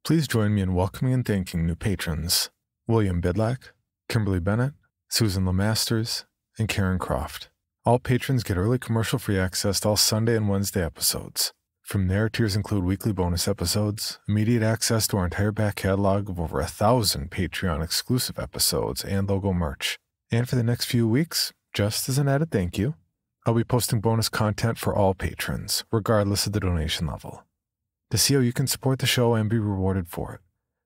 Please join me in welcoming and thanking new patrons: William Bidlack, Kimberly Bennett, Susan Lemasters, and Karen Croft. All patrons get early commercial-free access to all Sunday and Wednesday episodes. From there, tiers include weekly bonus episodes, immediate access to our entire back catalog of over 1,000 Patreon-exclusive episodes, and logo merch. And for the next few weeks, just as an added thank you, I'll be posting bonus content for all patrons, regardless of the donation level. To see how you can support the show and be rewarded for it,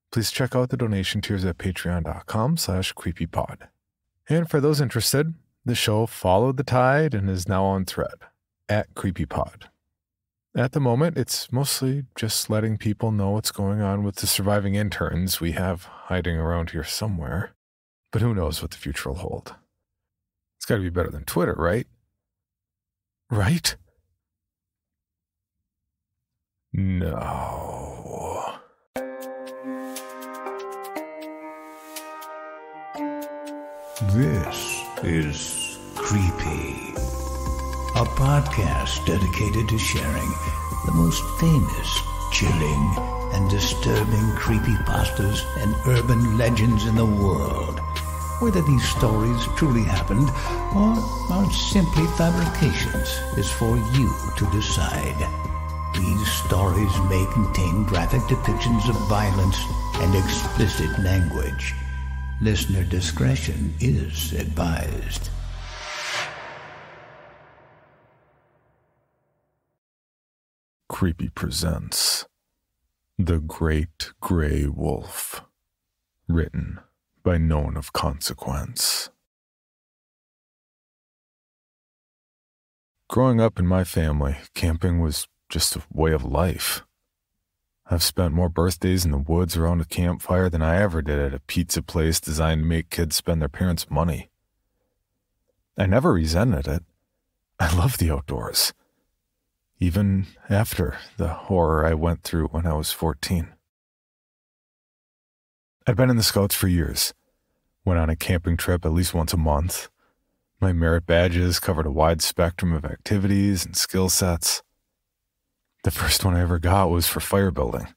please check out the donation tiers at patreon.com/creepypod. And for those interested, the show followed the tide and is now on thread, @creepypod. At the moment, it's mostly just letting people know what's going on with the surviving interns we have hiding around here somewhere. But who knows what the future will hold. It's got to be better than Twitter, right? Right? No. This is Creepy, a podcast dedicated to sharing the most famous, chilling, and disturbing creepypastas and urban legends in the world. Whether these stories truly happened or are simply fabrications is for you to decide. These stories may contain graphic depictions of violence and explicit language. Listener discretion is advised. Creepy presents The Great Grey Wolf, written by no one of consequence. Growing up in my family, camping was just a way of life. I've spent more birthdays in the woods around a campfire than I ever did at a pizza place designed to make kids spend their parents' money. I never resented it. I love the outdoors, even after the horror I went through when I was 14. I'd been in the Scouts for years, went on a camping trip at least once a month. My merit badges covered a wide spectrum of activities and skill sets. The first one I ever got was for fire building.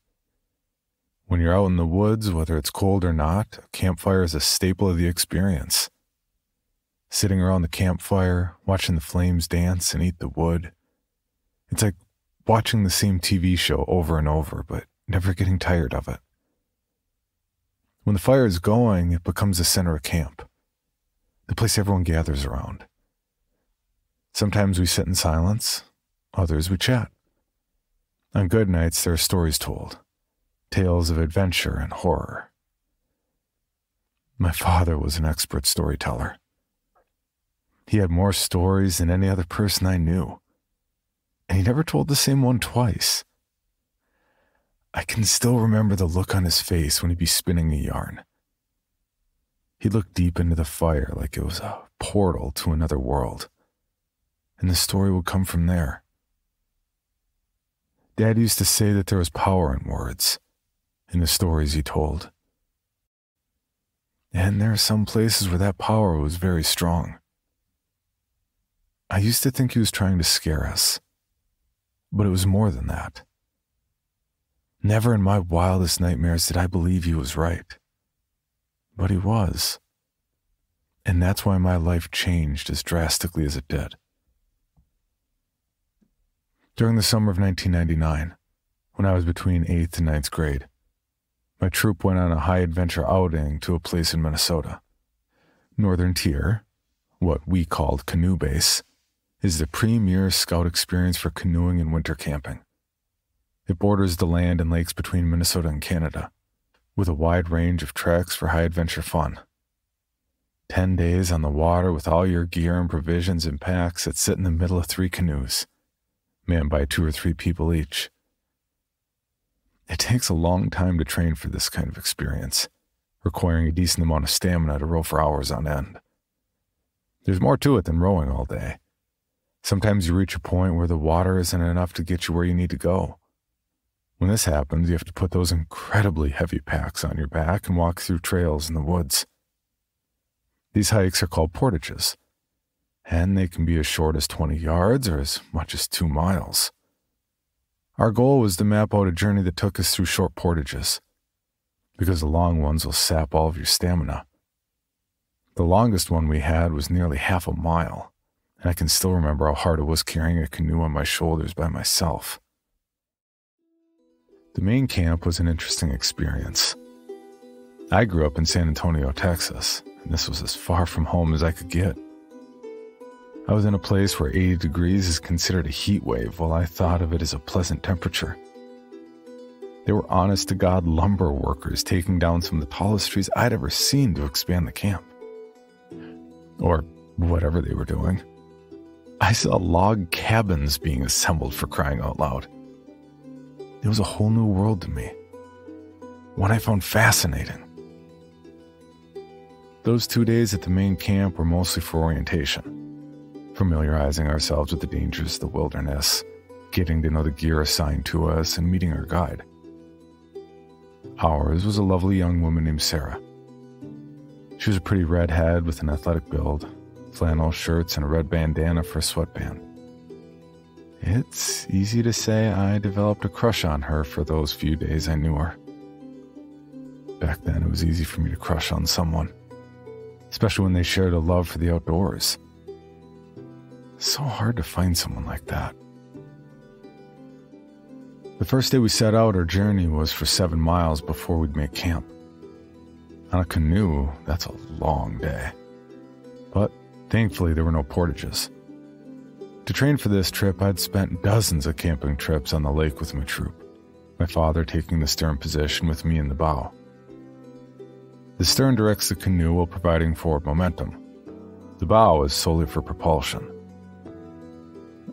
When you're out in the woods, whether it's cold or not, a campfire is a staple of the experience. Sitting around the campfire, watching the flames dance and eat the wood. It's like watching the same TV show over and over, but never getting tired of it. When the fire is going, it becomes the center of camp, the place everyone gathers around. Sometimes we sit in silence, others we chat. On good nights, there are stories told, tales of adventure and horror. My father was an expert storyteller. He had more stories than any other person I knew, and he never told the same one twice. I can still remember the look on his face when he'd be spinning a yarn. He'd look deep into the fire like it was a portal to another world, and the story would come from there. Dad used to say that there was power in words, in the stories he told. And there are some places where that power was very strong. I used to think he was trying to scare us, but it was more than that. Never in my wildest nightmares did I believe he was right. But he was. And that's why my life changed as drastically as it did. During the summer of 1999, when I was between 8th and 9th grade, my troop went on a high-adventure outing to a place in Minnesota. Northern Tier, what we called Canoe Base, is the premier Scout experience for canoeing and winter camping. It borders the land and lakes between Minnesota and Canada, with a wide range of treks for high-adventure fun. 10 days on the water with all your gear and provisions in packs that sit in the middle of 3 canoes, manned by 2 or 3 people each. It takes a long time to train for this kind of experience, requiring a decent amount of stamina to row for hours on end. There's more to it than rowing all day. Sometimes you reach a point where the water isn't enough to get you where you need to go. When this happens, you have to put those incredibly heavy packs on your back and walk through trails in the woods. These hikes are called portages, and they can be as short as 20 yards or as much as 2 miles. Our goal was to map out a journey that took us through short portages, because the long ones will sap all of your stamina. The longest one we had was nearly half a mile, and I can still remember how hard it was carrying a canoe on my shoulders by myself. The main camp was an interesting experience. I grew up in San Antonio, Texas, and this was as far from home as I could get. I was in a place where 80 degrees is considered a heat wave, while I thought of it as a pleasant temperature. They were honest-to-God lumber workers taking down some of the tallest trees I'd ever seen to expand the camp. Or whatever they were doing. I saw log cabins being assembled, for crying out loud. It was a whole new world to me, one I found fascinating. Those 2 days at the main camp were mostly for orientation, familiarizing ourselves with the dangers of the wilderness, getting to know the gear assigned to us, and meeting our guide. Ours was a lovely young woman named Sarah. She was a pretty redhead with an athletic build, flannel shirts, and a red bandana for a sweatband. It's easy to say I developed a crush on her for those few days I knew her. Back then, it was easy for me to crush on someone, especially when they shared a love for the outdoors. So hard to find someone like that. The first day we set out, our journey was for 7 miles before we'd make camp. On a canoe, that's a long day. But thankfully, there were no portages. To train for this trip, I'd spent dozens of camping trips on the lake with my troop, my father taking the stern position with me in the bow. The stern directs the canoe while providing forward momentum. The bow is solely for propulsion.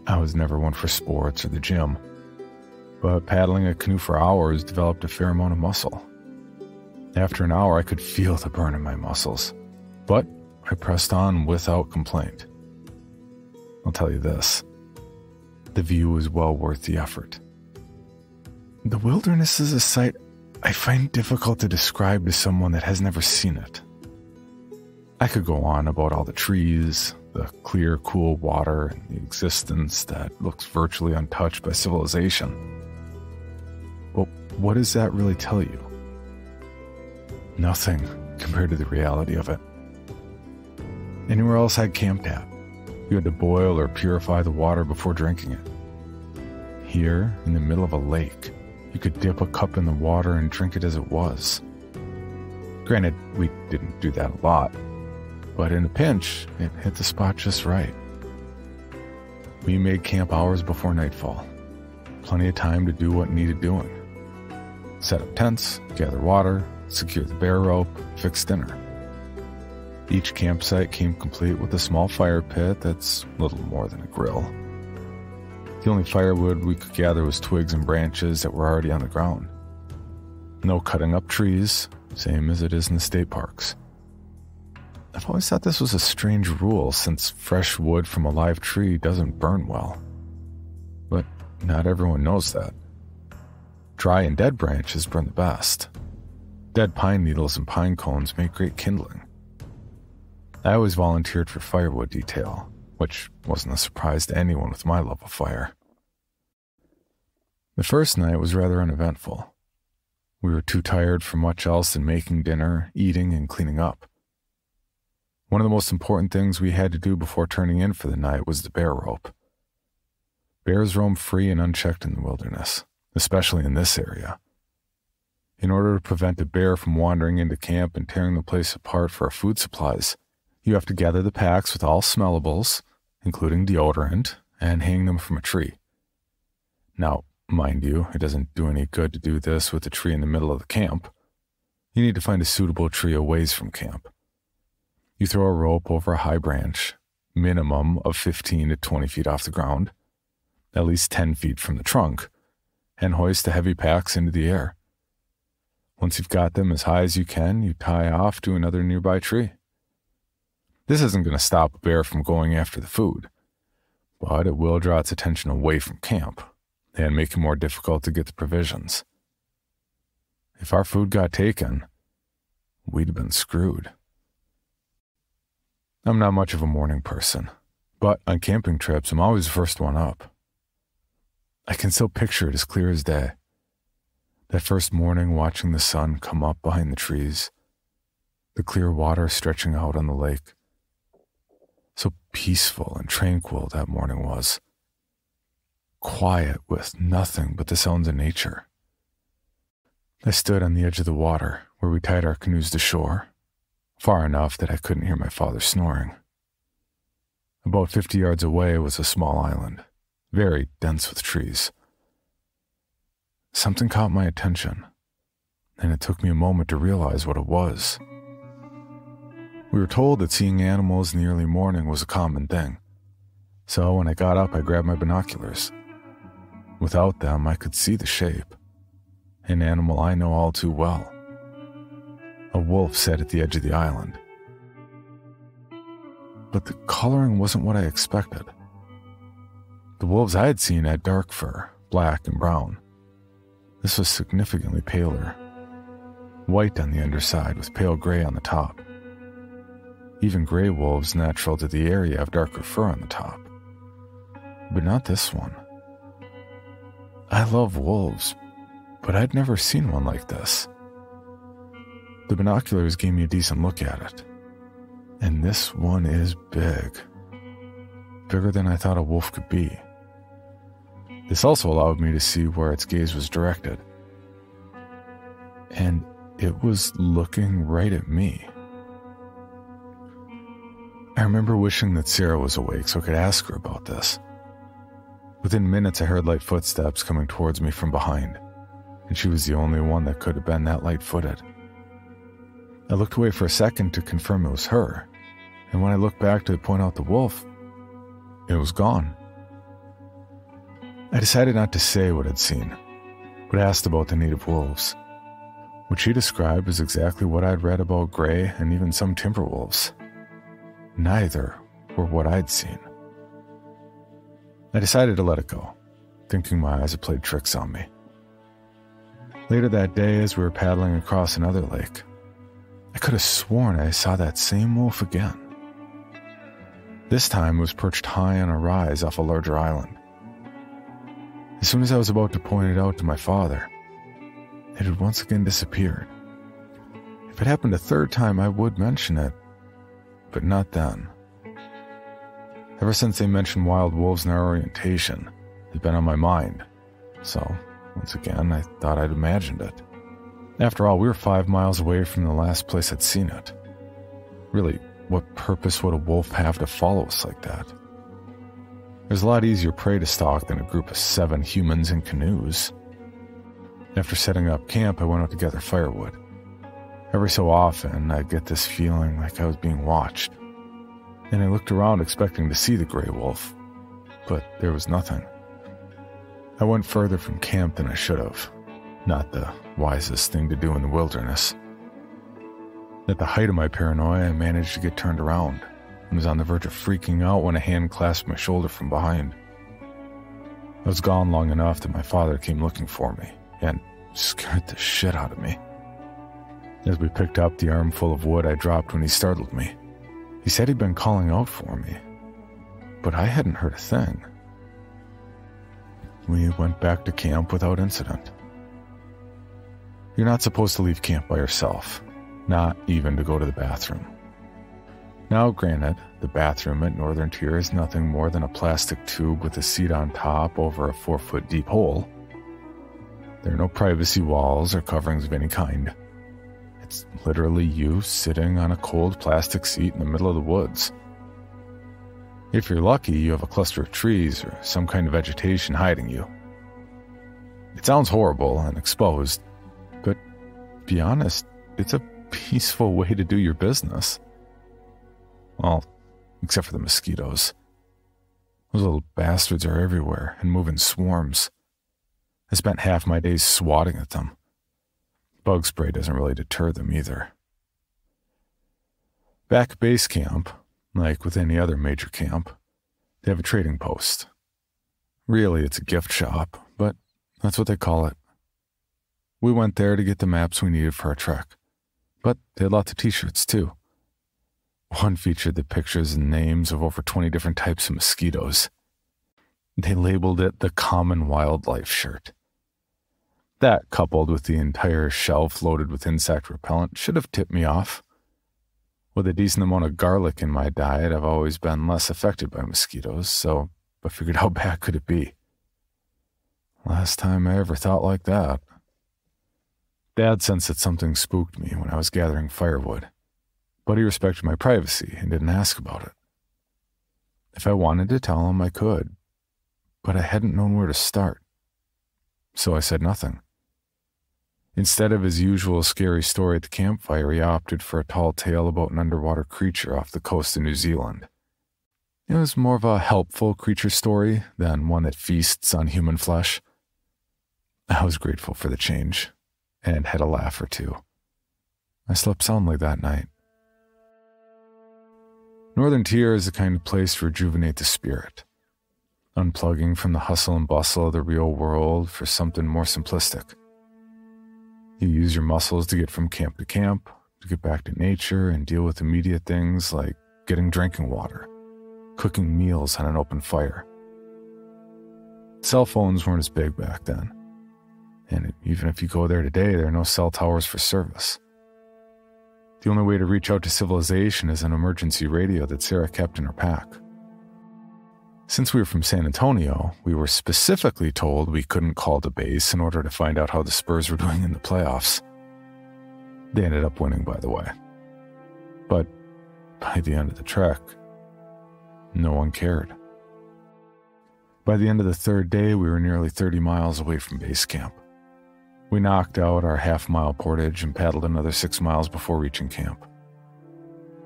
I was never one for sports or the gym, but paddling a canoe for hours developed a fair amount of muscle. After an hour, I could feel the burn in my muscles, but I pressed on without complaint. I'll tell you this, the view is well worth the effort. The wilderness is a sight I find difficult to describe to someone that has never seen it. I could go on about all the trees, the clear, cool water, and the existence that looks virtually untouched by civilization. But what does that really tell you? Nothing compared to the reality of it. Anywhere else I'd camped at, you had to boil or purify the water before drinking it. Here, in the middle of a lake, you could dip a cup in the water and drink it as it was. Granted, we didn't do that a lot, but in a pinch, it hit the spot just right. We made camp hours before nightfall. Plenty of time to do what needed doing. Set up tents, gather water, secure the bear rope, fix dinner. Each campsite came complete with a small fire pit that's little more than a grill. The only firewood we could gather was twigs and branches that were already on the ground. No cutting up trees, same as it is in the state parks. I've always thought this was a strange rule since fresh wood from a live tree doesn't burn well. But not everyone knows that. Dry and dead branches burn the best. Dead pine needles and pine cones make great kindling. I always volunteered for firewood detail, which wasn't a surprise to anyone with my love of fire. The first night was rather uneventful. We were too tired for much else than making dinner, eating, and cleaning up. One of the most important things we had to do before turning in for the night was the bear rope. Bears roam free and unchecked in the wilderness, especially in this area. In order to prevent a bear from wandering into camp and tearing the place apart for our food supplies, you have to gather the packs with all smellables, including deodorant, and hang them from a tree. Now, mind you, it doesn't do any good to do this with a tree in the middle of the camp. You need to find a suitable tree a ways from camp. You throw a rope over a high branch, minimum of 15 to 20 feet off the ground, at least 10 feet from the trunk, and hoist the heavy packs into the air. Once you've got them as high as you can, you tie off to another nearby tree. This isn't going to stop a bear from going after the food, but it will draw its attention away from camp and make it more difficult to get the provisions. If our food got taken, we'd have been screwed. I'm not much of a morning person, but on camping trips, I'm always the first one up. I can still picture it as clear as day. That first morning, watching the sun come up behind the trees, the clear water stretching out on the lake. So peaceful and tranquil that morning was. Quiet with nothing but the sounds of nature. I stood on the edge of the water where we tied our canoes to shore, far enough that I couldn't hear my father snoring. About 50 yards away was a small island, very dense with trees. Something caught my attention, and it took me a moment to realize what it was. We were told that seeing animals in the early morning was a common thing, so when I got up, I grabbed my binoculars. Without them, I could see the shape, an animal I know all too well. A wolf sat at the edge of the island. But the coloring wasn't what I expected. The wolves I had seen had dark fur, black and brown. This was significantly paler. White on the underside with pale gray on the top. Even gray wolves natural to the area have darker fur on the top. But not this one. I love wolves, but I'd never seen one like this. The binoculars gave me a decent look at it. And this one is big. Bigger than I thought a wolf could be. This also allowed me to see where its gaze was directed. And it was looking right at me. I remember wishing that Sarah was awake so I could ask her about this. Within minutes, I heard light footsteps coming towards me from behind, and she was the only one that could have been that light-footed. I looked away for a second to confirm it was her, and when I looked back to point out the wolf, it was gone. I decided not to say what I'd seen, but asked about the native wolves. What she described was exactly what I'd read about gray and even some timber wolves. Neither were what I'd seen. I decided to let it go, thinking my eyes had played tricks on me. Later that day, as we were paddling across another lake, I could have sworn I saw that same wolf again. This time it was perched high on a rise off a larger island. As soon as I was about to point it out to my father, it had once again disappeared. If it happened a third time, I would mention it, but not then. Ever since they mentioned wild wolves in our orientation, they've been on my mind. So, once again, I thought I'd imagined it. After all, we were 5 miles away from the last place I'd seen it. Really, what purpose would a wolf have to follow us like that? There's a lot easier prey to stalk than a group of 7 humans in canoes. After setting up camp, I went out to gather firewood. Every so often, I'd get this feeling like I was being watched. And I looked around expecting to see the gray wolf, but there was nothing. I went further from camp than I should have. Not the wisest thing to do in the wilderness. At the height of my paranoia, I managed to get turned around and was on the verge of freaking out when a hand clasped my shoulder from behind. I was gone long enough that my father came looking for me and scared the shit out of me. As we picked up the armful of wood I dropped when he startled me, he said he'd been calling out for me, but I hadn't heard a thing. We went back to camp without incident. You're not supposed to leave camp by yourself, not even to go to the bathroom. Now, granted, the bathroom at Northern Tier is nothing more than a plastic tube with a seat on top over a 4-foot deep hole. There are no privacy walls or coverings of any kind. It's literally you sitting on a cold plastic seat in the middle of the woods. If you're lucky, you have a cluster of trees or some kind of vegetation hiding you. It sounds horrible and exposed, but to be honest, it's a peaceful way to do your business. Well, except for the mosquitoes. Those little bastards are everywhere and move in swarms. I spent half my days swatting at them. Bug spray doesn't really deter them either. Back at base camp, like with any other major camp, they have a trading post. Really, it's a gift shop, but that's what they call it. We went there to get the maps we needed for our trek, but they had lots of t-shirts too. One featured the pictures and names of over 20 different types of mosquitoes. They labeled it the Common Wildlife shirt. That, coupled with the entire shelf loaded with insect repellent, should have tipped me off. With a decent amount of garlic in my diet, I've always been less affected by mosquitoes, so I figured how bad could it be? Last time I ever thought like that. Dad sensed that something spooked me when I was gathering firewood, but he respected my privacy and didn't ask about it. If I wanted to tell him, I could, but I hadn't known where to start, so I said nothing. Instead of his usual scary story at the campfire, he opted for a tall tale about an underwater creature off the coast of New Zealand. It was more of a helpful creature story than one that feasts on human flesh. I was grateful for the change and had a laugh or two. I slept soundly that night. Northern Tier is the kind of place to rejuvenate the spirit, unplugging from the hustle and bustle of the real world for something more simplistic. You use your muscles to get from camp to camp, to get back to nature and deal with immediate things like getting drinking water, cooking meals on an open fire. Cell phones weren't as big back then, and even if you go there today, there are no cell towers for service. The only way to reach out to civilization is an emergency radio that Sarah kept in her pack. Since we were from San Antonio, we were specifically told we couldn't call the base in order to find out how the Spurs were doing in the playoffs. They ended up winning, by the way. But by the end of the trek, no one cared. By the end of the third day, we were nearly 30 miles away from base camp. We knocked out our half-mile portage and paddled another 6 miles before reaching camp.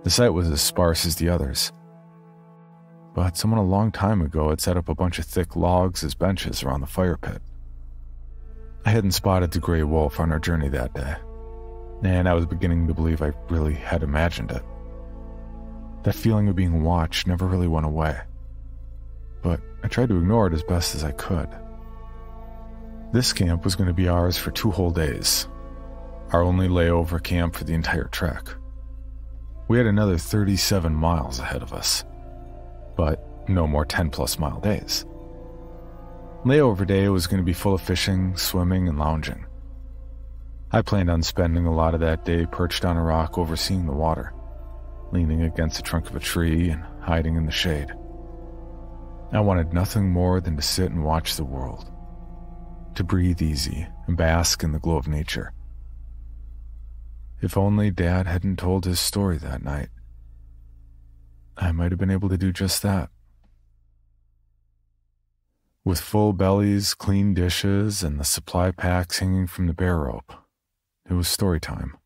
The site was as sparse as the others, but someone a long time ago had set up a bunch of thick logs as benches around the fire pit. I hadn't spotted the gray wolf on our journey that day, and I was beginning to believe I really had imagined it. That feeling of being watched never really went away, but I tried to ignore it as best as I could. This camp was going to be ours for 2 whole days, our only layover camp for the entire trek. We had another 37 miles ahead of us, but no more 10-plus mile days. Layover day was going to be full of fishing, swimming, and lounging. I planned on spending a lot of that day perched on a rock overseeing the water, leaning against the trunk of a tree and hiding in the shade. I wanted nothing more than to sit and watch the world, to breathe easy and bask in the glow of nature. If only Dad hadn't told his story that night, I might have been able to do just that. With full bellies, clean dishes, and the supply packs hanging from the bear rope, it was story time.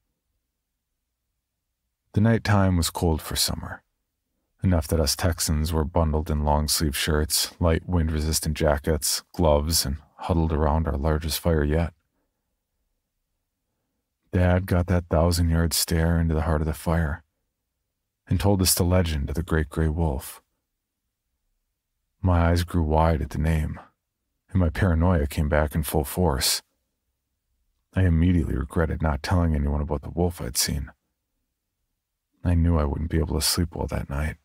The night time was cold for summer, enough that us Texans were bundled in long-sleeve shirts, light wind-resistant jackets, gloves, and huddled around our largest fire yet. Dad got that 1,000-yard stare into the heart of the fire and told us the legend of the great gray wolf. My eyes grew wide at the name, and my paranoia came back in full force. I immediately regretted not telling anyone about the wolf I'd seen. I knew I wouldn't be able to sleep well that night.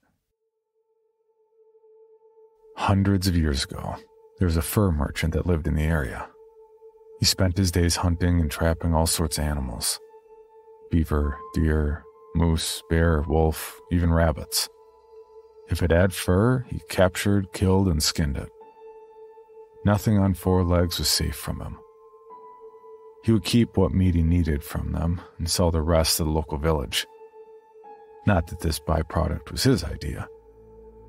Hundreds of years ago, there was a fur merchant that lived in the area. He spent his days hunting and trapping all sorts of animals: beaver, deer, moose, bear, wolf, even rabbits. If it had fur, he captured, killed, and skinned it. Nothing on 4 legs was safe from him. He would keep what meat he needed from them and sell the rest to the local village. Not that this byproduct was his idea.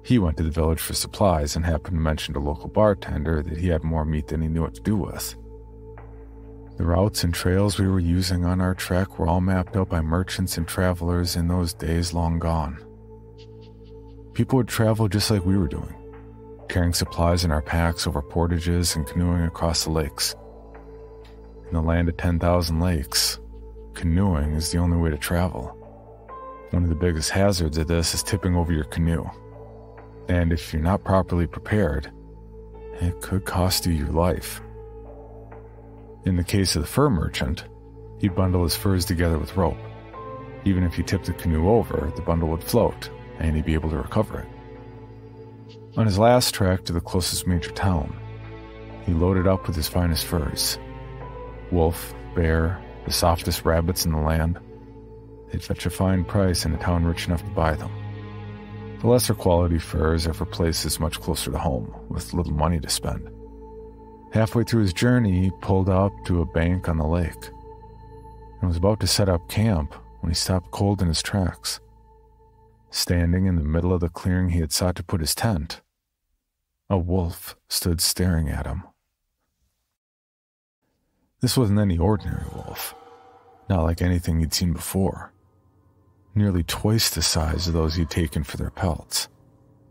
He went to the village for supplies and happened to mention to a local bartender that he had more meat than he knew what to do with. The routes and trails we were using on our trek were all mapped out by merchants and travelers in those days long gone. People would travel just like we were doing, carrying supplies in our packs over portages and canoeing across the lakes. In the land of 10,000 lakes, canoeing is the only way to travel. One of the biggest hazards of this is tipping over your canoe. And if you're not properly prepared, it could cost you your life. In the case of the fur merchant, he'd bundle his furs together with rope. Even if he tipped the canoe over, the bundle would float, and he'd be able to recover it. On his last trek to the closest major town, he loaded up with his finest furs: Wolf, bear, the softest rabbits in the land. They'd fetch a fine price in a town rich enough to buy them. The lesser quality furs are for places much closer to home, with little money to spend. Halfway through his journey, he pulled up to a bank on the lake and was about to set up camp when he stopped cold in his tracks. Standing in the middle of the clearing he had sought to put his tent, a wolf stood staring at him. This wasn't any ordinary wolf, not like anything he'd seen before. Nearly twice the size of those he'd taken for their pelts,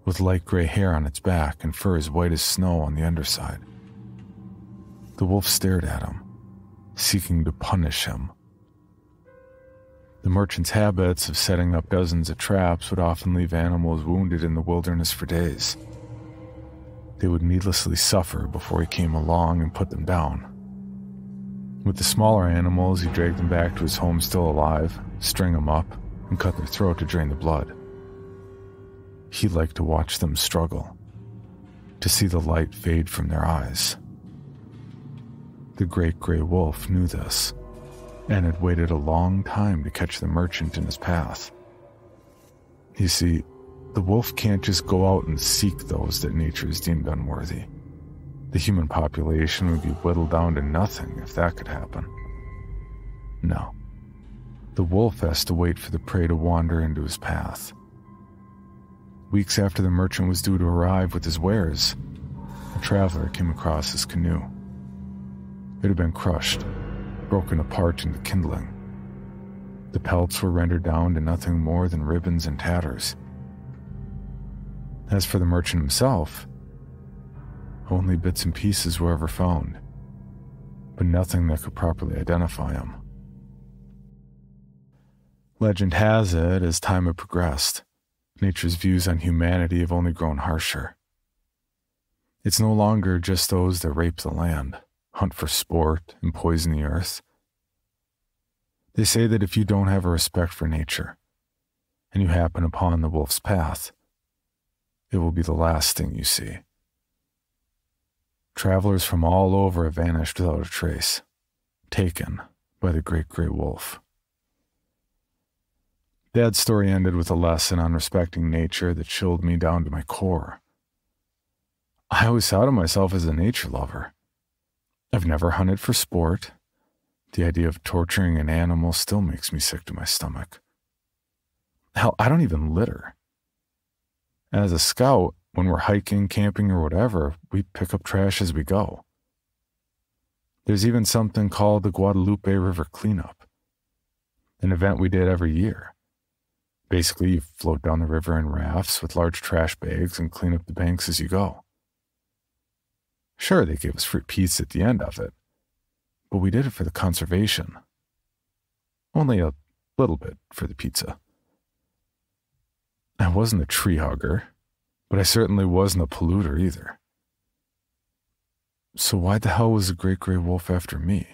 with light gray hair on its back and fur as white as snow on the underside. The wolf stared at him, seeking to punish him. The merchant's habits of setting up dozens of traps would often leave animals wounded in the wilderness for days. They would needlessly suffer before he came along and put them down. With the smaller animals, he dragged them back to his home still alive, string them up, and cut their throat to drain the blood. He liked to watch them struggle, to see the light fade from their eyes. The great gray wolf knew this, and had waited a long time to catch the merchant in his path. You see, the wolf can't just go out and seek those that nature has deemed unworthy. The human population would be whittled down to nothing if that could happen. No. The wolf has to wait for the prey to wander into his path. Weeks after the merchant was due to arrive with his wares, a traveler came across his canoe. It had been crushed, broken apart into kindling. The pelts were rendered down to nothing more than ribbons and tatters. As for the merchant himself, only bits and pieces were ever found, but nothing that could properly identify him. Legend has it, as time had progressed, nature's views on humanity have only grown harsher. It's no longer just those that rape the land, hunt for sport, and poison the earth. They say that if you don't have a respect for nature, and you happen upon the wolf's path, it will be the last thing you see. Travelers from all over have vanished without a trace, taken by the great gray wolf. Dad's story ended with a lesson on respecting nature that chilled me down to my core. I always thought of myself as a nature lover. I've never hunted for sport. The idea of torturing an animal still makes me sick to my stomach. Hell, I don't even litter. As a scout, when we're hiking, camping, or whatever, we pick up trash as we go. There's even something called the Guadalupe River Cleanup, an event we did every year. Basically, you float down the river in rafts with large trash bags and clean up the banks as you go. Sure, they gave us free pizza at the end of it, but we did it for the conservation. Only a little bit for the pizza. I wasn't a tree hugger, but I certainly wasn't a polluter either. So why the hell was the great gray wolf after me?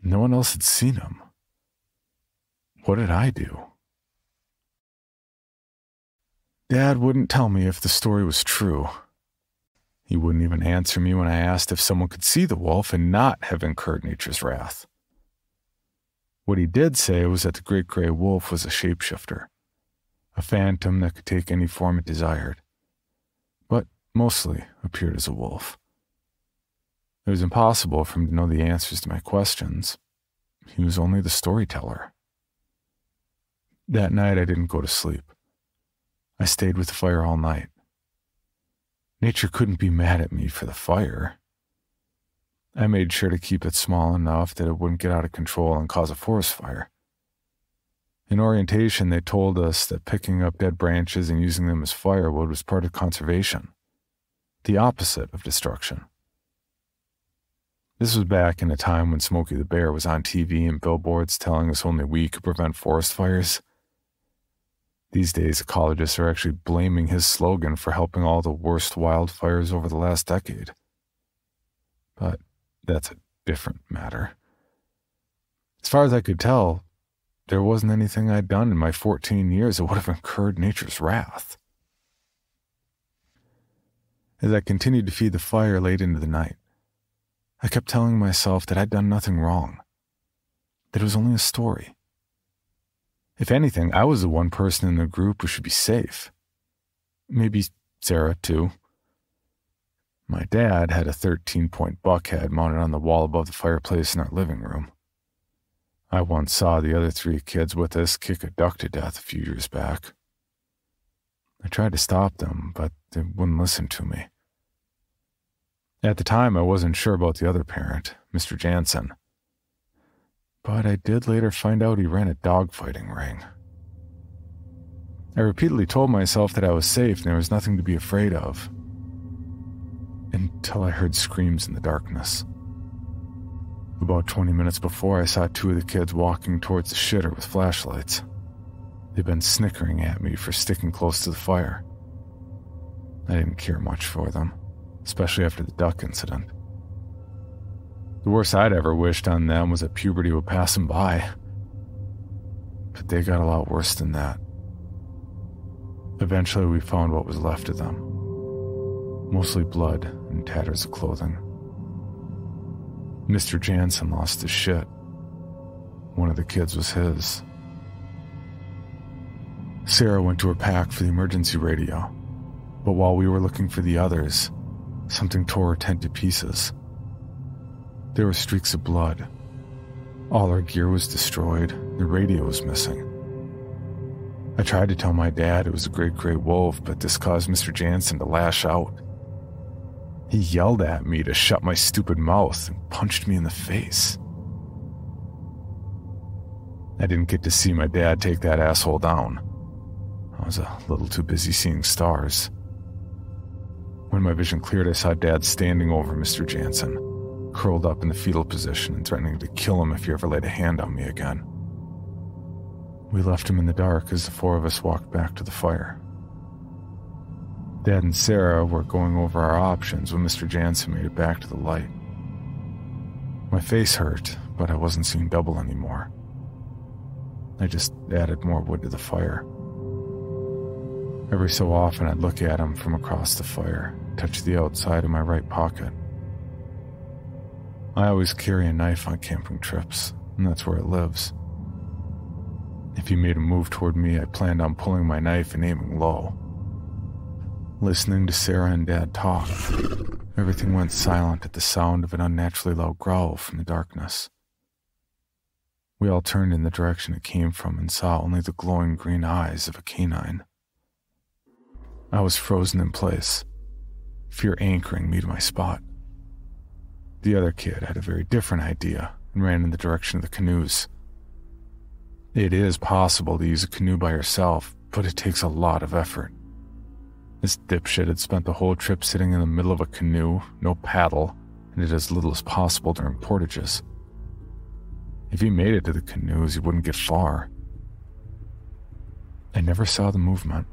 No one else had seen him. What did I do? Dad wouldn't tell me if the story was true. He wouldn't even answer me when I asked if someone could see the wolf and not have incurred nature's wrath. What he did say was that the great gray wolf was a shapeshifter, a phantom that could take any form it desired, but mostly appeared as a wolf. It was impossible for him to know the answers to my questions. He was only the storyteller. That night I didn't go to sleep. I stayed with the fire all night. Nature couldn't be mad at me for the fire. I made sure to keep it small enough that it wouldn't get out of control and cause a forest fire. In orientation, they told us that picking up dead branches and using them as firewood was part of conservation, the opposite of destruction. This was back in a time when Smokey the Bear was on TV and billboards telling us only we could prevent forest fires. These days, ecologists are actually blaming his slogan for helping all the worst wildfires over the last decade. But that's a different matter. As far as I could tell, there wasn't anything I'd done in my 14 years that would have incurred nature's wrath. As I continued to feed the fire late into the night, I kept telling myself that I'd done nothing wrong, that it was only a story. If anything, I was the one person in the group who should be safe. Maybe Sarah, too. My dad had a 13-point buckhead mounted on the wall above the fireplace in our living room. I once saw the other 3 kids with us kick a duck to death a few years back. I tried to stop them, but they wouldn't listen to me. At the time, I wasn't sure about the other parent, Mr. Jansen. But I did later find out he ran a dogfighting ring. I repeatedly told myself that I was safe and there was nothing to be afraid of, until I heard screams in the darkness. About 20 minutes before, I saw 2 of the kids walking towards the shitter with flashlights. They'd been snickering at me for sticking close to the fire. I didn't care much for them, especially after the duck incident. The worst I'd ever wished on them was that puberty would pass them by. But they got a lot worse than that. Eventually, we found what was left of them. Mostly blood and tatters of clothing. Mr. Jansen lost his shit. One of the kids was his. Sarah went to her pack for the emergency radio, but while we were looking for the others, something tore her tent to pieces. There were streaks of blood. All our gear was destroyed. The radio was missing. I tried to tell my dad it was a great gray wolf, but this caused Mr. Jansen to lash out. He yelled at me to shut my stupid mouth and punched me in the face. I didn't get to see my dad take that asshole down. I was a little too busy seeing stars. When my vision cleared, I saw Dad standing over Mr. Jansen, curled up in the fetal position and threatening to kill him if he ever laid a hand on me again. We left him in the dark as the 4 of us walked back to the fire. Dad and Sarah were going over our options when Mr. Jansen made it back to the light. My face hurt, but I wasn't seeing double anymore. I just added more wood to the fire. Every so often I'd look at him from across the fire, touch the outside of my right pocket. I always carry a knife on camping trips, and that's where it lives. If he made a move toward me, I planned on pulling my knife and aiming low. Listening to Sarah and Dad talk, everything went silent at the sound of an unnaturally loud growl from the darkness. We all turned in the direction it came from and saw only the glowing green eyes of a canine. I was frozen in place, fear anchoring me to my spot. The other kid had a very different idea and ran in the direction of the canoes. It is possible to use a canoe by yourself, but it takes a lot of effort. This dipshit had spent the whole trip sitting in the middle of a canoe, no paddle, and did as little as possible during portages. If he made it to the canoes, he wouldn't get far. I never saw the movement,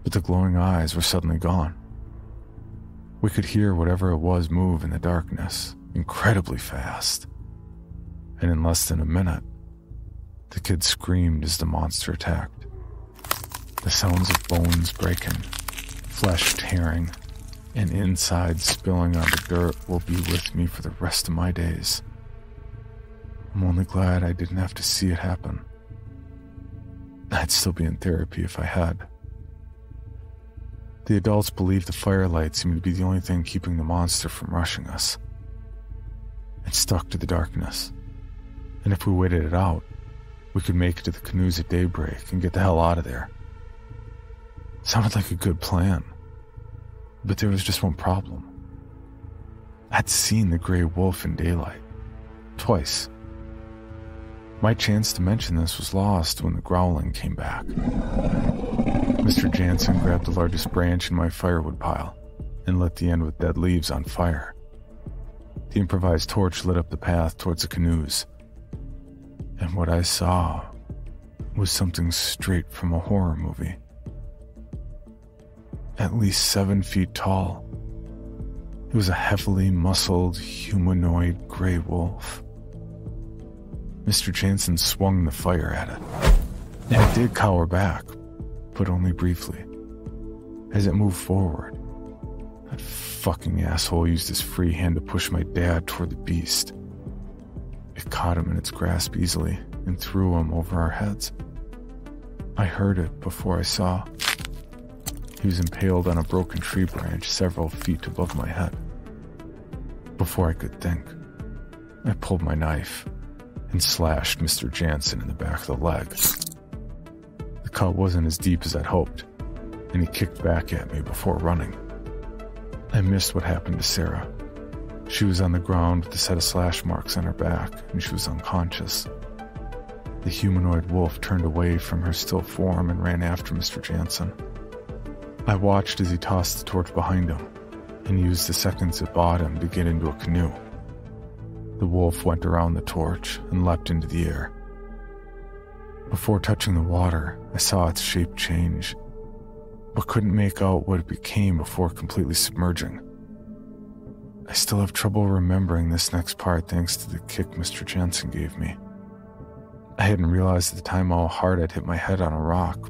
but the glowing eyes were suddenly gone. We could hear whatever it was move in the darkness, incredibly fast. And in less than a minute, the kid screamed as the monster attacked. The sounds of bones breaking, flesh tearing, and inside spilling onto dirt will be with me for the rest of my days. I'm only glad I didn't have to see it happen. I'd still be in therapy if I had. The adults believed the firelight seemed to be the only thing keeping the monster from rushing us. It stuck to the darkness, and if we waited it out, we could make it to the canoes at daybreak and get the hell out of there. Sounded like a good plan, but there was just one problem. I'd seen the gray wolf in daylight, twice. My chance to mention this was lost when the growling came back. Mr. Jansen grabbed the largest branch in my firewood pile and lit the end with dead leaves on fire. The improvised torch lit up the path towards the canoes, and what I saw was something straight from a horror movie. At least 7 feet tall, it was a heavily muscled, humanoid gray wolf. Mr. Jansen swung the fire at it, and it did cower back, but only briefly. As it moved forward, That fucking asshole used his free hand to push my dad toward the beast. It caught him in its grasp easily and threw him over our heads. I heard it before I saw. He was impaled on a broken tree branch several feet above my head. Before I could think, I pulled my knife and slashed Mr. Jansen in the back of the leg. The cut wasn't as deep as I'd hoped, and he kicked back at me before running. I missed what happened to Sarah. She was on the ground with a set of slash marks on her back, and she was unconscious. The humanoid wolf turned away from her still form and ran after Mr. Jansen. I watched as he tossed the torch behind him and used the seconds it bought him to get into a canoe. The wolf went around the torch and leapt into the air. Before touching the water, I saw its shape change, but couldn't make out what it became before completely submerging. I still have trouble remembering this next part thanks to the kick Mr. Jansen gave me. I hadn't realized at the time how hard I'd hit my head on a rock,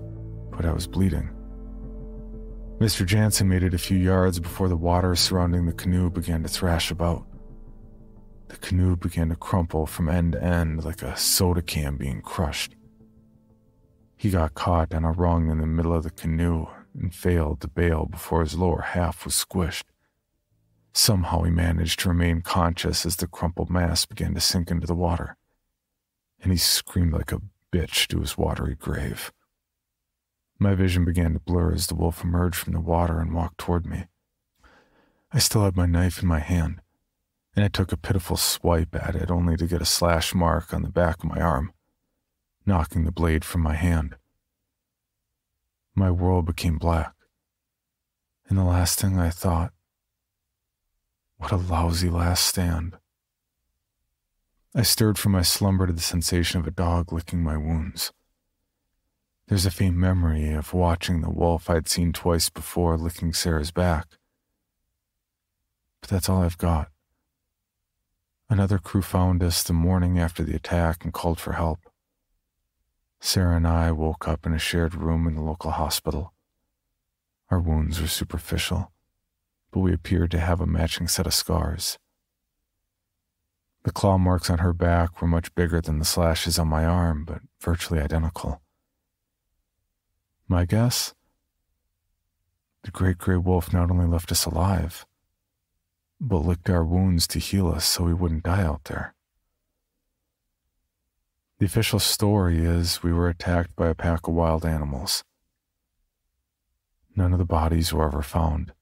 but I was bleeding. Mr. Jansen made it a few yards before the water surrounding the canoe began to thrash about. The canoe began to crumple from end to end like a soda can being crushed. He got caught on a rung in the middle of the canoe and failed to bail before his lower half was squished. Somehow he managed to remain conscious as the crumpled mass began to sink into the water, and he screamed like a bitch to his watery grave. My vision began to blur as the wolf emerged from the water and walked toward me. I still had my knife in my hand, and I took a pitiful swipe at it only to get a slash mark on the back of my arm, knocking the blade from my hand. My world became black, and the last thing I thought, what a lousy last stand. I stirred from my slumber to the sensation of a dog licking my wounds. There's a faint memory of watching the wolf I'd seen twice before licking Sarah's back. But that's all I've got. Another crew found us the morning after the attack and called for help. Sarah and I woke up in a shared room in the local hospital. Our wounds were superficial, but we appeared to have a matching set of scars. The claw marks on her back were much bigger than the slashes on my arm, but virtually identical. My guess? The great gray wolf not only left us alive, but licked our wounds to heal us so we wouldn't die out there. The official story is we were attacked by a pack of wild animals. None of the bodies were ever found,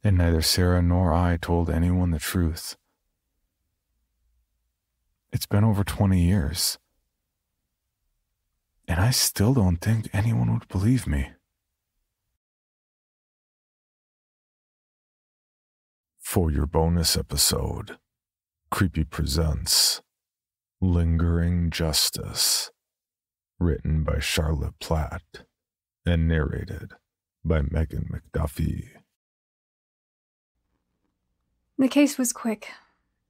and neither Sarah nor I told anyone the truth. It's been over 20 years, and I still don't think anyone would believe me. For your bonus episode, Creepy presents Lingering Justice, written by Charlotte Platt and narrated by Megan McDuffie. The case was quick.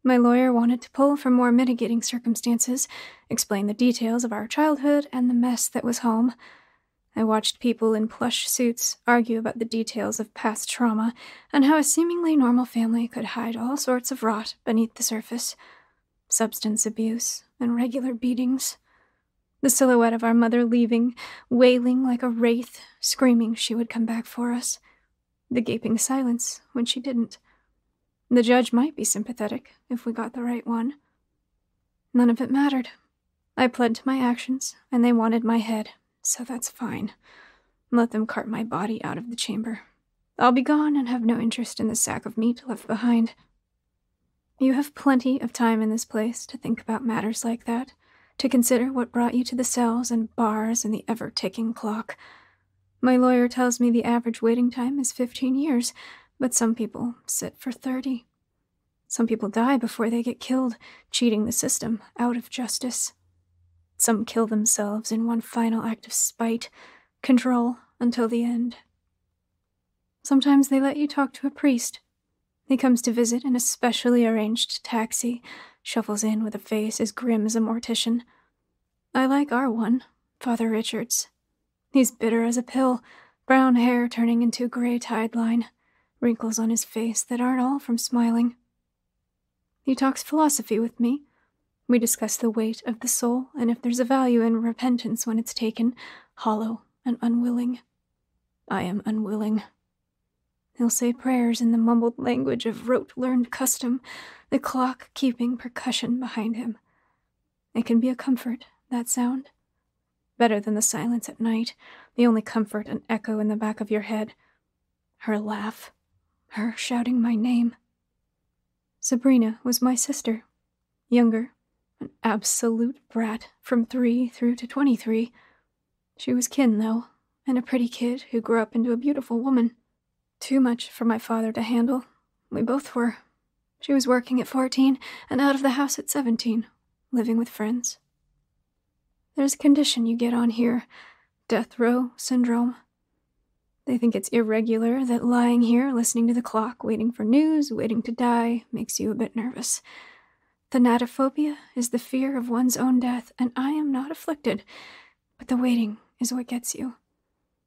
My lawyer wanted to pull for more mitigating circumstances, explain the details of our childhood and the mess that was home. I watched people in plush suits argue about the details of past trauma and how a seemingly normal family could hide all sorts of rot beneath the surface. Substance abuse and regular beatings. The silhouette of our mother leaving, wailing like a wraith, screaming she would come back for us. The gaping silence when she didn't. The judge might be sympathetic if we got the right one. None of it mattered. I pled to my actions, and they wanted my head, so that's fine. Let them cart my body out of the chamber. I'll be gone and have no interest in the sack of meat left behind. You have plenty of time in this place to think about matters like that, to consider what brought you to the cells and bars and the ever-ticking clock. My lawyer tells me the average waiting time is 15 years, but some people sit for 30. Some people die before they get killed, cheating the system out of justice. Some kill themselves in one final act of spite, control until the end. Sometimes they let you talk to a priest. He comes to visit in a specially arranged taxi, shuffles in with a face as grim as a mortician. I like our one, Father Richards. He's bitter as a pill, brown hair turning into a gray tide line. wrinkles on his face that aren't all from smiling. He talks philosophy with me. We discuss the weight of the soul and if there's a value in repentance when it's taken, hollow and unwilling. I am unwilling. He'll say prayers in the mumbled language of rote-learned custom, the clock keeping percussion behind him. It can be a comfort, that sound. Better than the silence at night, the only comfort an echo in the back of your head. Her laugh, her shouting my name. Sabrina was my sister, younger, an absolute brat from 3 through to 23. She was kin, though, and a pretty kid who grew up into a beautiful woman. Too much for my father to handle. We both were. She was working at 14 and out of the house at 17, living with friends. There's a condition you get on here, death row syndrome. They think it's irregular that lying here, listening to the clock, waiting for news, waiting to die, makes you a bit nervous. Thanatophobia is the fear of one's own death, and I am not afflicted, but the waiting is what gets you.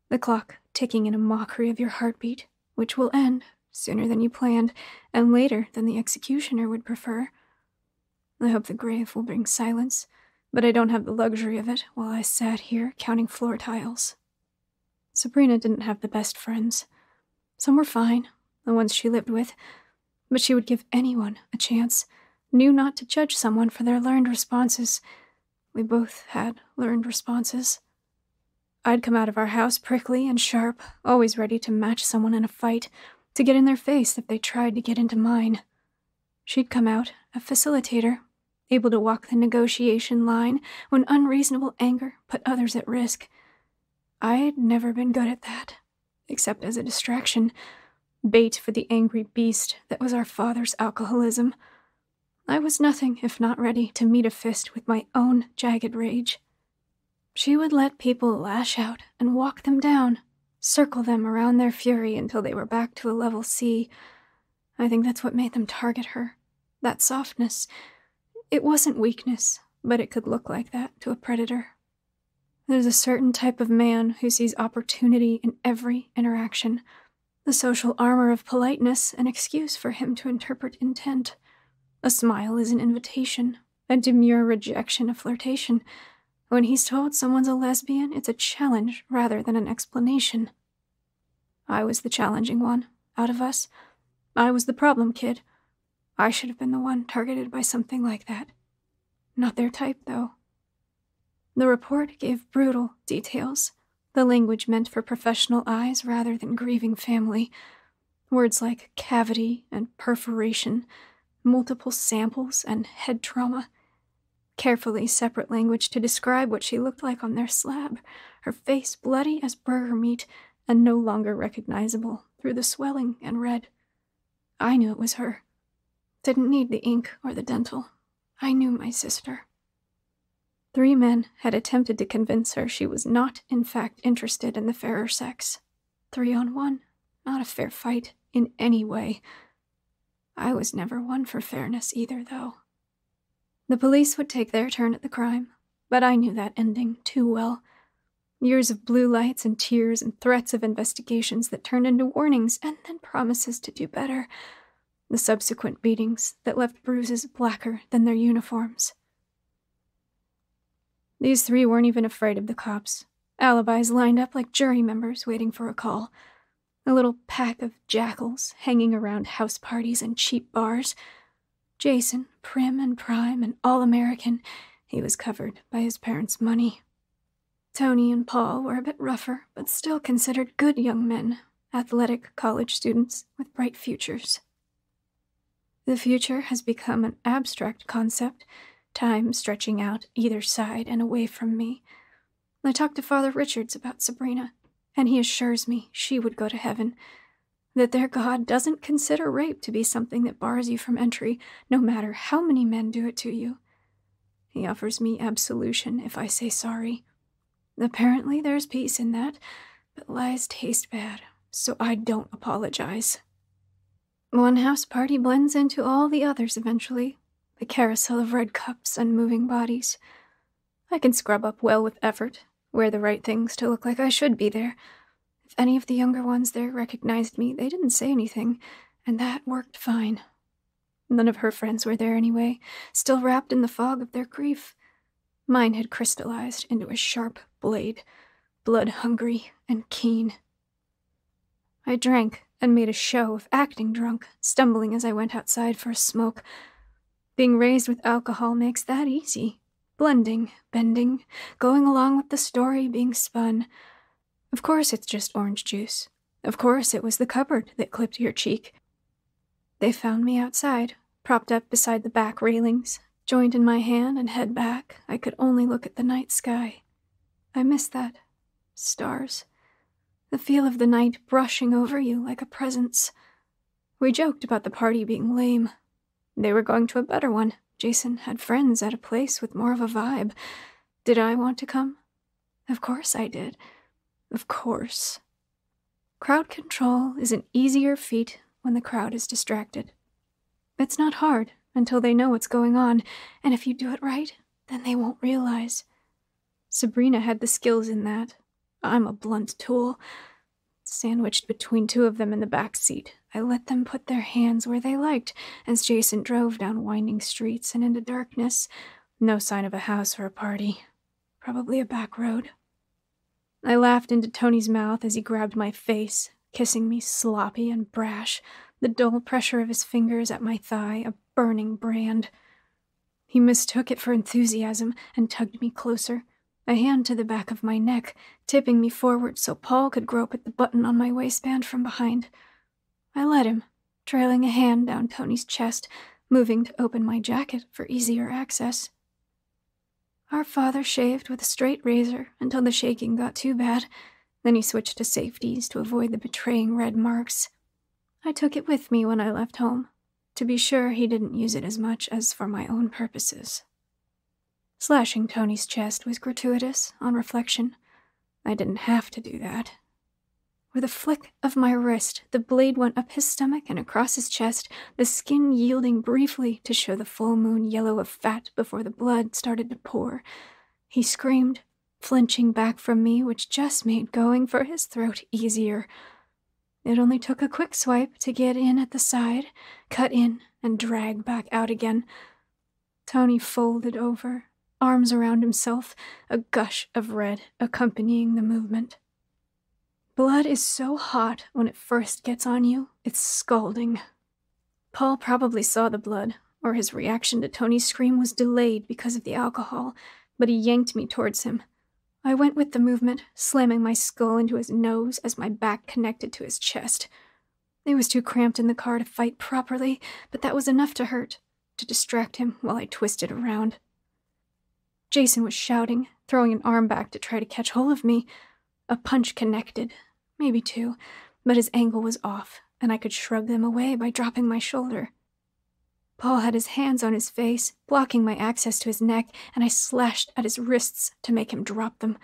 The clock ticking in a mockery of your heartbeat, which will end sooner than you planned, and later than the executioner would prefer. I hope the grave will bring silence, but I don't have the luxury of it while I sat here counting floor tiles. Sabrina didn't have the best friends. Some were fine, the ones she lived with, but she would give anyone a chance, knew not to judge someone for their learned responses. We both had learned responses. I'd come out of our house prickly and sharp, always ready to match someone in a fight, to get in their face if they tried to get into mine. She'd come out a facilitator, able to walk the negotiation line when unreasonable anger put others at risk. I'd never been good at that, except as a distraction, bait for the angry beast that was our father's alcoholism. I was nothing if not ready to meet a fist with my own jagged rage. She would let people lash out and walk them down, circle them around their fury until they were back to a level C. I think that's what made them target her, that softness. It wasn't weakness, but it could look like that to a predator. There's a certain type of man who sees opportunity in every interaction, the social armor of politeness an excuse for him to interpret intent. A smile is an invitation, a demure rejection a flirtation. When he's told someone's a lesbian, it's a challenge rather than an explanation. I was the challenging one, out of us. I was the problem kid. I should have been the one targeted by something like that. Not their type, though. The report gave brutal details, the language meant for professional eyes rather than grieving family. Words like cavity and perforation, multiple samples and head trauma. Carefully separate language to describe what she looked like on their slab, her face bloody as burger meat and no longer recognizable through the swelling and red. I knew it was her. Didn't need the ink or the dental. I knew my sister. 3 men had attempted to convince her she was not, in fact, interested in the fairer sex. 3 on 1, not a fair fight in any way. I was never one for fairness either, though. The police would take their turn at the crime, but I knew that ending too well. Years of blue lights and tears and threats of investigations that turned into warnings and then promises to do better. The subsequent beatings that left bruises blacker than their uniforms. These 3 weren't even afraid of the cops. Alibis lined up like jury members waiting for a call. A little pack of jackals hanging around house parties and cheap bars. Jason, prim and prime and all-American, he was covered by his parents' money. Tony and Paul were a bit rougher, but still considered good young men, athletic college students with bright futures. The future has become an abstract concept, time stretching out either side and away from me. I talked to Father Richards about Sabrina, and he assures me she would go to heaven, that their God doesn't consider rape to be something that bars you from entry, no matter how many men do it to you. He offers me absolution if I say sorry. Apparently there's peace in that, but lies taste bad, so I don't apologize. One house party blends into all the others eventually, the carousel of red cups and moving bodies. I can scrub up well with effort, wear the right things to look like I should be there. If any of the younger ones there recognized me, they didn't say anything, and that worked fine. None of her friends were there anyway, still wrapped in the fog of their grief. Mine had crystallized into a sharp blade, blood-hungry and keen. I drank and made a show of acting drunk, stumbling as I went outside for a smoke. Being raised with alcohol makes that easy. Blending, bending, going along with the story being spun. Of course it's just orange juice. Of course it was the cupboard that clipped your cheek. They found me outside, propped up beside the back railings, joint in my hand and head back. I could only look at the night sky. I missed that. Stars. The feel of the night brushing over you like a presence. We joked about the party being lame. They were going to a better one. Jason had friends at a place with more of a vibe. Did I want to come? Of course I did. Of course. Crowd control is an easier feat when the crowd is distracted. It's not hard until they know what's going on, and if you do it right, then they won't realize. Sabrina had the skills in that. I'm a blunt tool. Sandwiched between two of them in the back seat, I let them put their hands where they liked as Jason drove down winding streets and into darkness. No sign of a house or a party. Probably a back road. I laughed into Tony's mouth as he grabbed my face, kissing me sloppy and brash, the dull pressure of his fingers at my thigh a burning brand. He mistook it for enthusiasm and tugged me closer, a hand to the back of my neck, tipping me forward so Paul could grope at the button on my waistband from behind. I let him, trailing a hand down Tony's chest, moving to open my jacket for easier access. Our father shaved with a straight razor until the shaking got too bad. Then he switched to safeties to avoid the betraying red marks. I took it with me when I left home. To be sure, he didn't use it as much as for my own purposes. Slashing Tony's chest was gratuitous, on reflection. I didn't have to do that. With a flick of my wrist, the blade went up his stomach and across his chest, the skin yielding briefly to show the full moon yellow of fat before the blood started to pour. He screamed, flinching back from me, which just made going for his throat easier. It only took a quick swipe to get in at the side, cut in, and drag back out again. Tony folded over, arms around himself, a gush of red accompanying the movement. Blood is so hot when it first gets on you, it's scalding. Paul probably saw the blood, or his reaction to Tony's scream was delayed because of the alcohol, but he yanked me towards him. I went with the movement, slamming my skull into his nose as my back connected to his chest. It was too cramped in the car to fight properly, but that was enough to hurt, to distract him while I twisted around. Jason was shouting, throwing an arm back to try to catch hold of me. A punch connected, maybe two, but his angle was off, and I could shrug them away by dropping my shoulder. Paul had his hands on his face, blocking my access to his neck, and I slashed at his wrists to make him drop them.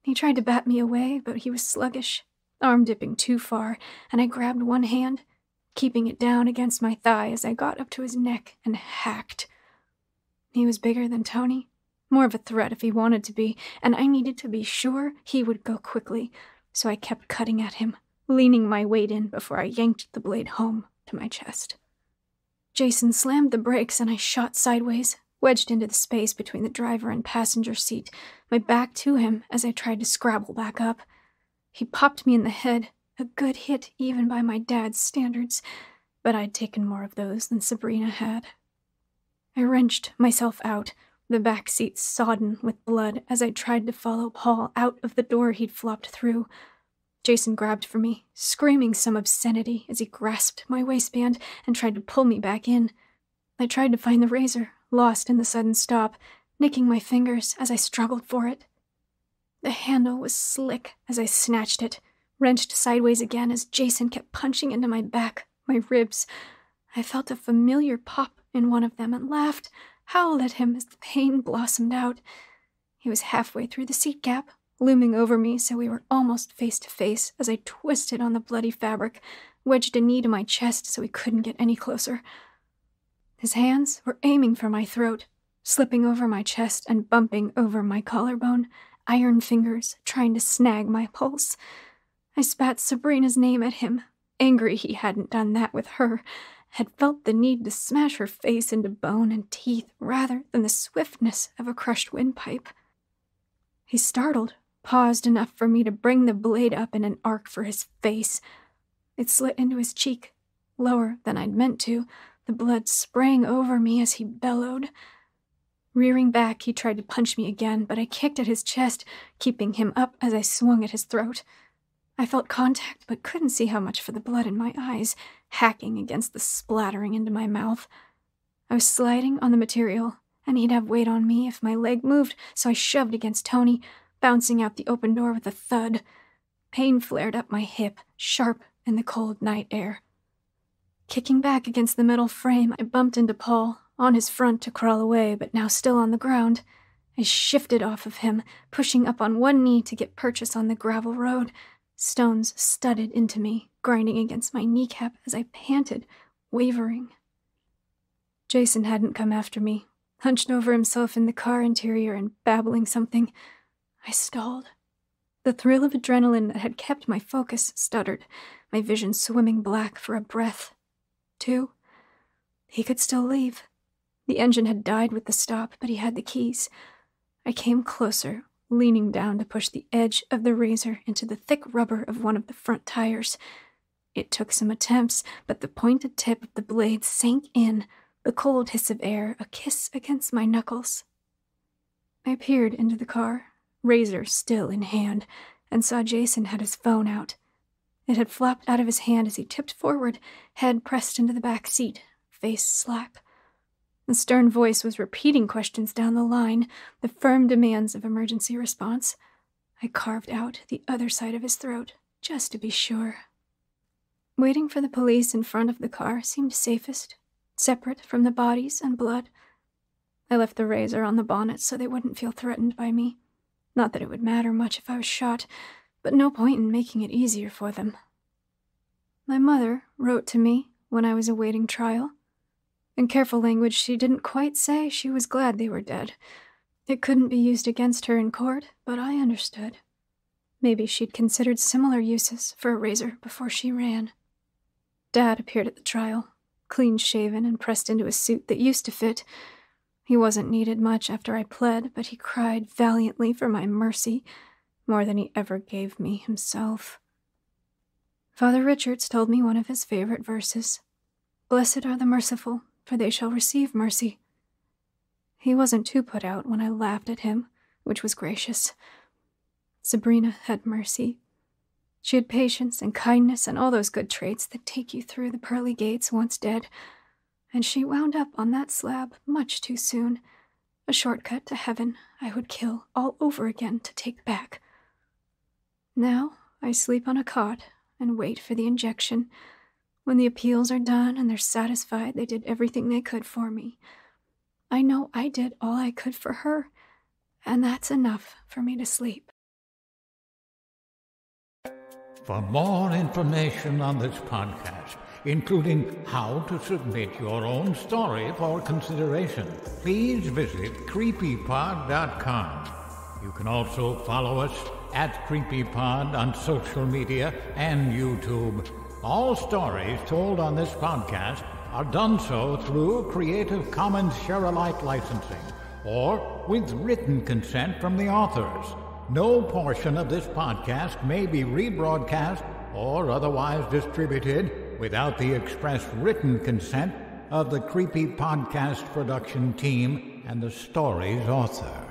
He tried to bat me away, but he was sluggish, arm dipping too far, and I grabbed one hand, keeping it down against my thigh as I got up to his neck and hacked. He was bigger than Tony, more of a threat if he wanted to be, and I needed to be sure he would go quickly, so I kept cutting at him, leaning my weight in before I yanked the blade home to my chest. Jason slammed the brakes and I shot sideways, wedged into the space between the driver and passenger seat, my back to him as I tried to scrabble back up. He popped me in the head, a good hit even by my dad's standards, but I'd taken more of those than Sabrina had. I wrenched myself out, the back seat sodden with blood as I tried to follow Paul out of the door he'd flopped through. Jason grabbed for me, screaming some obscenity as he grasped my waistband and tried to pull me back in. I tried to find the razor, lost in the sudden stop, nicking my fingers as I struggled for it. The handle was slick as I snatched it, wrenched sideways again as Jason kept punching into my back, my ribs. I felt a familiar pop in one of them and laughed, howled at him as the pain blossomed out. He was halfway through the seat gap, looming over me so we were almost face to face as I twisted on the bloody fabric, wedged a knee to my chest so he couldn't get any closer. His hands were aiming for my throat, slipping over my chest and bumping over my collarbone, iron fingers trying to snag my pulse. I spat Sabrina's name at him, angry he hadn't done that with her, had felt the need to smash her face into bone and teeth rather than the swiftness of a crushed windpipe. He startled, paused enough for me to bring the blade up in an arc for his face. It slit into his cheek, lower than I'd meant to, the blood spraying over me as he bellowed. Rearing back, he tried to punch me again, but I kicked at his chest, keeping him up as I swung at his throat. I felt contact, but couldn't see how much for the blood in my eyes, hacking against the splattering into my mouth. I was sliding on the material, and he'd have weight on me if my leg moved, so I shoved against Tony, bouncing out the open door with a thud. Pain flared up my hip, sharp in the cold night air. Kicking back against the metal frame, I bumped into Paul, on his front to crawl away, but now still on the ground. I shifted off of him, pushing up on one knee to get purchase on the gravel road. Stones studded into me, grinding against my kneecap as I panted, wavering. Jason hadn't come after me, hunched over himself in the car interior and babbling something. I stalled. The thrill of adrenaline that had kept my focus stuttered, my vision swimming black for a breath. 2. He could still leave. The engine had died with the stop, but he had the keys. I came closer, leaning down to push the edge of the razor into the thick rubber of one of the front tires. It took some attempts, but the pointed tip of the blade sank in, the cold hiss of air a kiss against my knuckles. I peered into the car, razor still in hand, and saw Jason had his phone out. It had flopped out of his hand as he tipped forward, head pressed into the back seat, face slack. The stern voice was repeating questions down the line, the firm demands of emergency response. I carved out the other side of his throat, just to be sure. Waiting for the police in front of the car seemed safest, separate from the bodies and blood. I left the razor on the bonnet so they wouldn't feel threatened by me. Not that it would matter much if I was shot, but no point in making it easier for them. My mother wrote to me when I was awaiting trial. In careful language, she didn't quite say she was glad they were dead. It couldn't be used against her in court, but I understood. Maybe she'd considered similar uses for a razor before she ran. Dad appeared at the trial, clean-shaven and pressed into a suit that used to fit. He wasn't needed much after I pled, but he cried valiantly for my mercy, more than he ever gave me himself. Father Richards told me one of his favorite verses. "Blessed are the merciful, for they shall receive mercy." He wasn't too put out when I laughed at him, which was gracious. Sabrina had mercy. She had patience and kindness and all those good traits that take you through the pearly gates once dead, and she wound up on that slab much too soon, a shortcut to heaven I would kill all over again to take back. Now I sleep on a cot and wait for the injection. When the appeals are done and they're satisfied they did everything they could for me, I know I did all I could for her, and that's enough for me to sleep. For more information on this podcast, including how to submit your own story for consideration, please visit creepypod.com. You can also follow us at CreepyPod on social media and YouTube. All stories told on this podcast are done so through Creative Commons Share-alike licensing or with written consent from the authors. No portion of this podcast may be rebroadcast or otherwise distributed without the express written consent of the Creepy Podcast production team and the story's author.